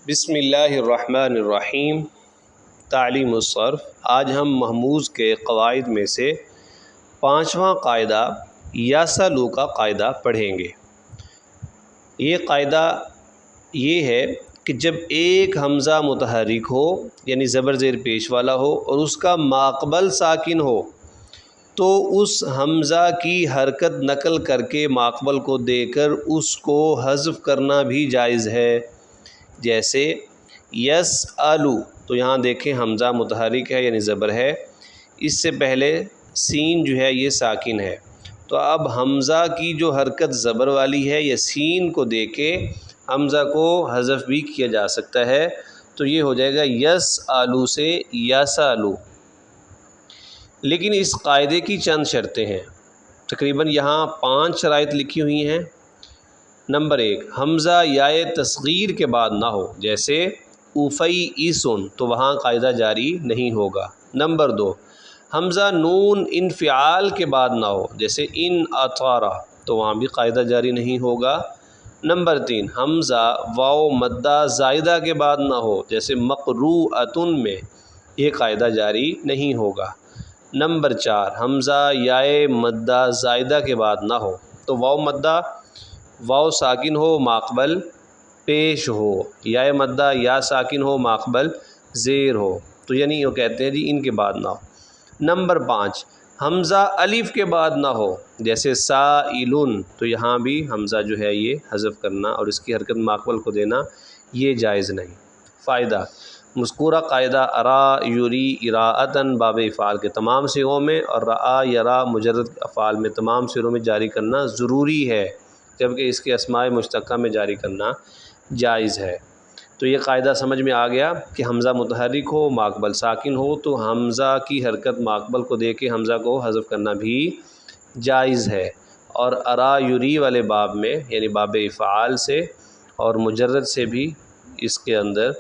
بسم اللہ الرحمن الرحیم۔ تعلیم الصرف۔ آج ہم محموز کے قواعد میں سے 5واں قاعدہ یاسالو کا قاعدہ پڑھیں گے۔ یہ قاعدہ یہ ہے کہ جب ایک حمزہ متحرک ہو یعنی زبر زیر پیش والا ہو اور اس کا ماقبل ساکن ہو تو اس حمزہ کی حرکت نقل کر کے ماقبل کو دے کر اس کو حذف کرنا بھی جائز ہے۔ جیسے یس آلو، تو یہاں دیکھیں حمزہ متحرک ہے یعنی زبر ہے، اس سے پہلے سین جو ہے یہ ساکن ہے، تو اب حمزہ کی جو حرکت زبر والی ہے یا سین کو دے کے حمزہ کو حذف بھی کیا جا سکتا ہے، تو یہ ہو جائے گا یس آلو سے یاسا آلو۔ لیکن اس قاعدے کی چند شرطیں ہیں، تقریباً یہاں 5 شرائط لکھی ہوئی ہیں۔ نمبر 1، حمزہ یائے تصغیر کے بعد نہ ہو، جیسے اوفئی ایسن، تو وہاں قاعدہ جاری نہیں ہوگا۔ نمبر 2، حمزہ نون انفعال کے بعد نہ ہو، جیسے ان اطارا، تو وہاں بھی قاعدہ جاری نہیں ہوگا۔ نمبر 3، حمزہ واو مدہ زائدہ کے بعد نہ ہو، جیسے مقروءۃن میں، یہ قاعدہ جاری نہیں ہوگا۔ نمبر 4، حمزہ یائے مدہ زائدہ کے بعد نہ ہو، تو واو مدہ واو ساکن ہو ماقبل پیش ہو، یا مدہ یا ساکن ہو ماقبل زیر ہو، تو یعنی یہ کہتے ہیں جی ان کے بعد نہ ہو۔ نمبر 5، حمزہ الف کے بعد نہ ہو، جیسے سائلن، تو یہاں بھی حمزہ جو ہے یہ حذف کرنا اور اس کی حرکت ماقبل کو دینا یہ جائز نہیں۔ فائدہ، مذکورہ قاعدہ ارا یری اراءتن باب افعال کے تمام صیغوں میں اور رعا یرا مجرد افعال میں تمام صیغوں میں جاری کرنا ضروری ہے، جبکہ اس کے اسماء مشتقہ میں جاری کرنا جائز ہے۔ تو یہ قاعدہ سمجھ میں آ گیا کہ حمزہ متحرک ہو ماقبل ساکن ہو تو حمزہ کی حرکت ماقبل کو دے کے حمزہ کو حذف کرنا بھی جائز ہے، اور ارا یری والے باب میں یعنی باب افعال سے اور مجرد سے بھی اس کے اندر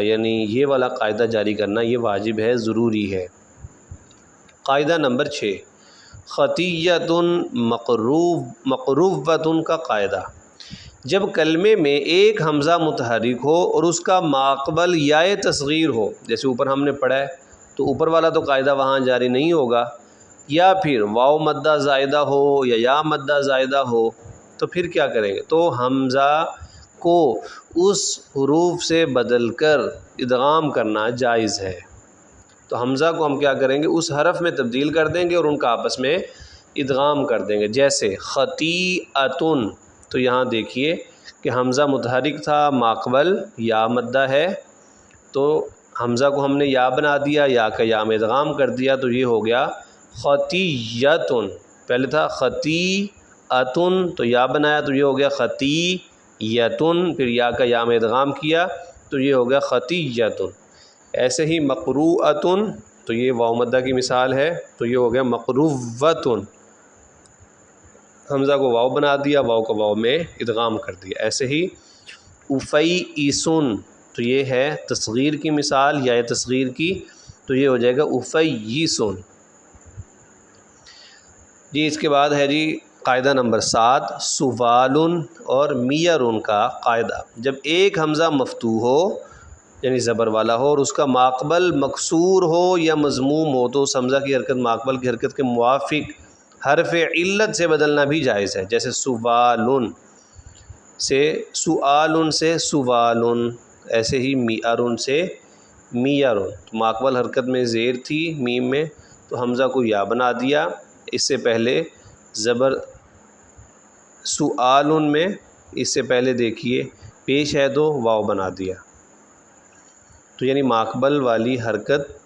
یعنی یہ والا قاعدہ جاری کرنا یہ واجب ہے، ضروری ہے۔ قاعدہ نمبر 6، خطیۃ مقروبۃ کا قاعدہ۔ جب کلمے میں ایک حمزہ متحرک ہو اور اس کا ماقبل یائے تصغیر ہو، جیسے اوپر ہم نے پڑھا ہے، تو اوپر والا تو قاعدہ وہاں جاری نہیں ہوگا، یا پھر واو مدہ زائدہ ہو یا مدہ زائدہ ہو، تو پھر کیا کریں گے؟ تو حمزہ کو اس حروف سے بدل کر ادغام کرنا جائز ہے۔ تو حمزہ کو ہم کیا کریں گے؟ اس حرف میں تبدیل کر دیں گے اور ان کا آپس میں ادغام کر دیں گے، جیسے خطیئتن، تو یہاں دیکھیے کہ حمزہ متحرک تھا ماقبل یا مدہ ہے، تو حمزہ کو ہم نے یا بنا دیا، یا کا یا میں ادغام کر دیا، تو یہ ہو گیا خطیئتن۔ پہلے تھا خطیئتن، تو یا بنایا تو یہ ہو گیا خطیئتن، پھر یا کا یا میں ادغام کیا تو یہ ہو گیا خطیئتن۔ ایسے ہی مقروءۃن، تو یہ واو مدہ کی مثال ہے، تو یہ ہو گیا مقرووۃن، حمزہ کو واو بنا دیا، واو کو واو میں ادغام کر دیا۔ ایسے ہی افیئسن، تو یہ ہے تصغیر کی مثال یا تصغیر کی، تو یہ ہو جائے گا افیئسن۔ جی اس کے بعد ہے جی قاعدہ نمبر 7، سوالن اور میرن کا قاعدہ۔ جب ایک حمزہ مفتوح ہو یعنی زبر والا ہو اور اس کا ماقبل مکسور ہو یا مضموم ہو، تو اس حمزہ کی حرکت ماقبل کی حرکت کے موافق حرف علت سے بدلنا بھی جائز ہے، جیسے سوالن سے سؤالن سے سوالن، ایسے ہی میارن سے میارن، تو ماقبل حرکت میں زیر تھی میم میں، تو حمزہ کو یا بنا دیا، اس سے پہلے زبر سؤالن میں اس سے پہلے دیکھیے پیش ہے تو واو بنا دیا، تو یعنی ماقبل والی حرکت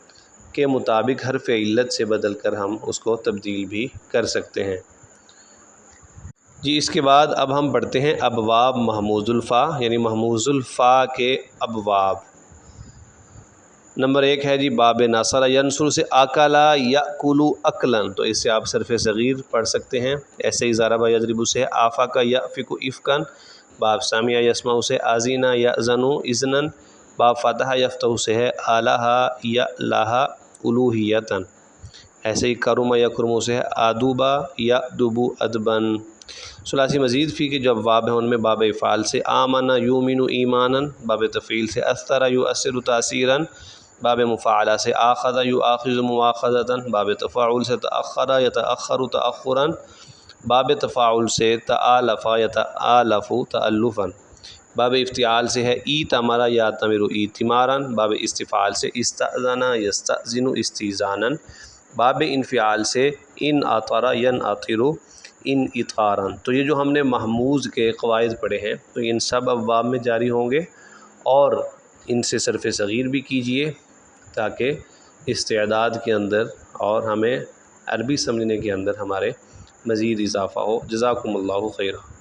کے مطابق حرف علت سے بدل کر ہم اس کو تبدیل بھی کر سکتے ہیں۔ جی اس کے بعد اب ہم پڑھتے ہیں ابواب محموز الفا، یعنی محموز الفا کے ابواب۔ نمبر 1 ہے جی باب نصر ینصر سے اکلا یاکل اکلن، تو اس سے آپ صرف صغیر پڑھ سکتے ہیں۔ ایسے ہی ضرب یضرب سے آفاک یافک افکن، باب سامع یسمع سے آذین یاذن اذنا، باب فتح یفتح سے ہے الہ یالہ الوہیتن۔ ایسے ہی کرم یکرم سے ہے ادوبا یادب ادبن۔ ثلاثی مزید فی کے جو ابواب ہیں ان میں باب افعال سے آمن یومن ایمانا، باب تفعیل سے اثر یؤثر تاثیرا، باب مفاعلہ سے آخذ یؤاخذ مواخذۃ، باب تفاعل سے تأخر یتأخر تأخرا، باب تفاعل سے تآلف یتآلف تألفا، باب افتعال سے ہے ایتمر یأتمر ایتمارا، باب استفعال سے استأذن یستأذن استئذانا، باب انفعال سے انعطر ینعطر انعطارا۔ تو یہ جو ہم نے محموز کے قواعد پڑھے ہیں تو ان سب ابواب میں جاری ہوں گے، اور ان سے صرف صغیر بھی کیجئے تاکہ استعداد کے اندر اور ہمیں عربی سمجھنے کے اندر ہمارے مزید اضافہ ہو۔ جزاکم اللہ خیرا۔